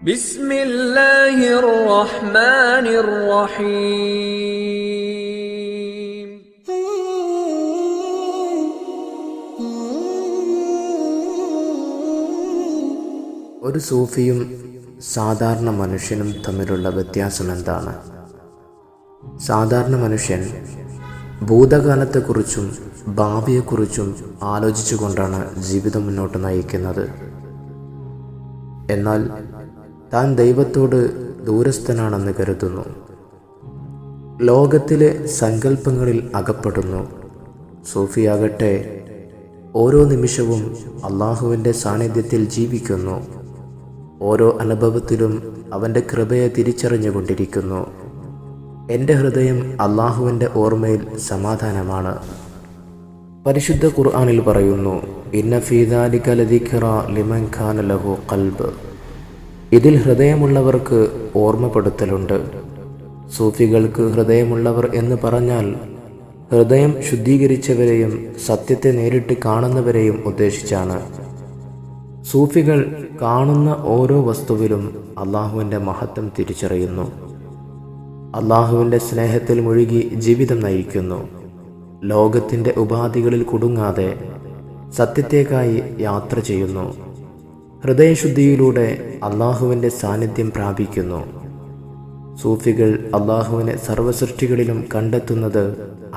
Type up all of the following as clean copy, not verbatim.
ബിസ്മില്ലാഹിർ റഹ്മാനിർ റഹീം. ഒരു സൂഫിയും സാധാരണ മനുഷ്യനും തമ്മിലുള്ള വ്യത്യാസം എന്താണ്? സാധാരണ മനുഷ്യൻ ഭൂതകാലത്തെക്കുറിച്ചും ഭാവിയെക്കുറിച്ചും ആലോചിച്ചുകൊണ്ടാണ് ജീവിതം മുന്നോട്ട് നയിക്കുന്നത്. എന്നാൽ താൻ ദൈവത്തോട് ദൂരസ്ഥനാണെന്ന് കരുതുന്നു. ലോകത്തിലെ സങ്കല്പങ്ങളിൽ അകപ്പെടുന്നു. സൂഫിയാകട്ടെ ഓരോ നിമിഷവും അള്ളാഹുവിൻ്റെ സാന്നിധ്യത്തിൽ ജീവിക്കുന്നു. ഓരോ അനുഭവത്തിലും അവൻ്റെ കൃപയെ തിരിച്ചറിഞ്ഞുകൊണ്ടിരിക്കുന്നു. എൻ്റെ ഹൃദയം അള്ളാഹുവിൻ്റെ ഓർമ്മയിൽ സമാധാനമാണ്. പരിശുദ്ധ ഖുർആനിൽ പറയുന്നു, ഇന്ന ഫീ ദാലിക ലദിക്റ ലിമൻ കാന ലഹു ഖൽബ്. ഇതിൽ ഹൃദയമുള്ളവർക്ക് ഓർമ്മപ്പെടുത്തലുണ്ട്. സൂഫികൾക്ക് ഹൃദയമുള്ളവർ എന്ന് പറഞ്ഞാൽ ഹൃദയം ശുദ്ധീകരിച്ചവരെയും സത്യത്തെ നേരിട്ട് കാണുന്നവരെയും ഉദ്ദേശിച്ചാണ്. സൂഫികൾ കാണുന്ന ഓരോ വസ്തുവിലും അള്ളാഹുവിൻ്റെ മഹത്വം തിരിച്ചറിയുന്നു. അള്ളാഹുവിൻ്റെ സ്നേഹത്തിൽ മുഴുകി ജീവിതം നയിക്കുന്നു. ലോകത്തിൻ്റെ ഉപാധികളിൽ കുടുങ്ങാതെ സത്യത്തേക്കായി യാത്ര ചെയ്യുന്നു. ഹൃദയശുദ്ധിയിലൂടെ അള്ളാഹുവിൻ്റെ സാന്നിധ്യം പ്രാപിക്കുന്നു. സൂഫികൾ അള്ളാഹുവിനെ സർവ്വസൃഷ്ടികളിലും കണ്ടെത്തുന്നത്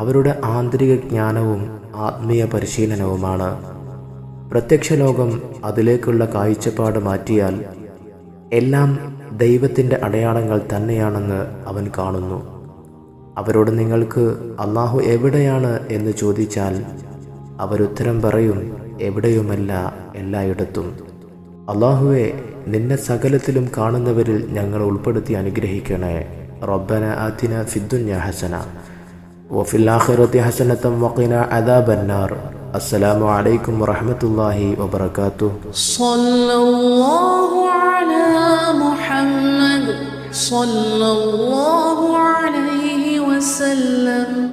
അവരുടെ ആന്തരിക ജ്ഞാനവും ആത്മീയ പരിശീലനവുമാണ്. പ്രത്യക്ഷ ലോകം അതിലേക്കുള്ള കാഴ്ചപ്പാട് മാറ്റിയാൽ എല്ലാം ദൈവത്തിൻ്റെ അടയാളങ്ങൾ തന്നെയാണെന്ന് അവൻ കാണുന്നു. അവരോട് നിങ്ങൾക്ക് അള്ളാഹു എവിടെയാണ് എന്ന് ചോദിച്ചാൽ അവരുത്തരം പറയും, എവിടെയുമല്ല, എല്ലായിടത്തും. അള്ളാഹുവെ, നിന്നെ സകലത്തിലും കാണുന്നവരിൽ ഞങ്ങൾ ഉൾപ്പെടുത്തി അനുഗ്രഹിക്കണേ. റബ്ബന ആതിന ഫിദ്ദുനിയ ഹസന വഫിൽ ആഖിറതി ഹസനതൻ വഖിന അദാബന്നാർ. അസ്സലാമു അലൈക്കും വറഹ്മത്തുള്ളാഹി വബറകാതുഹു. സ്വല്ലല്ലാഹു അലാ മുഹമ്മദ് സ്വല്ലല്ലാഹു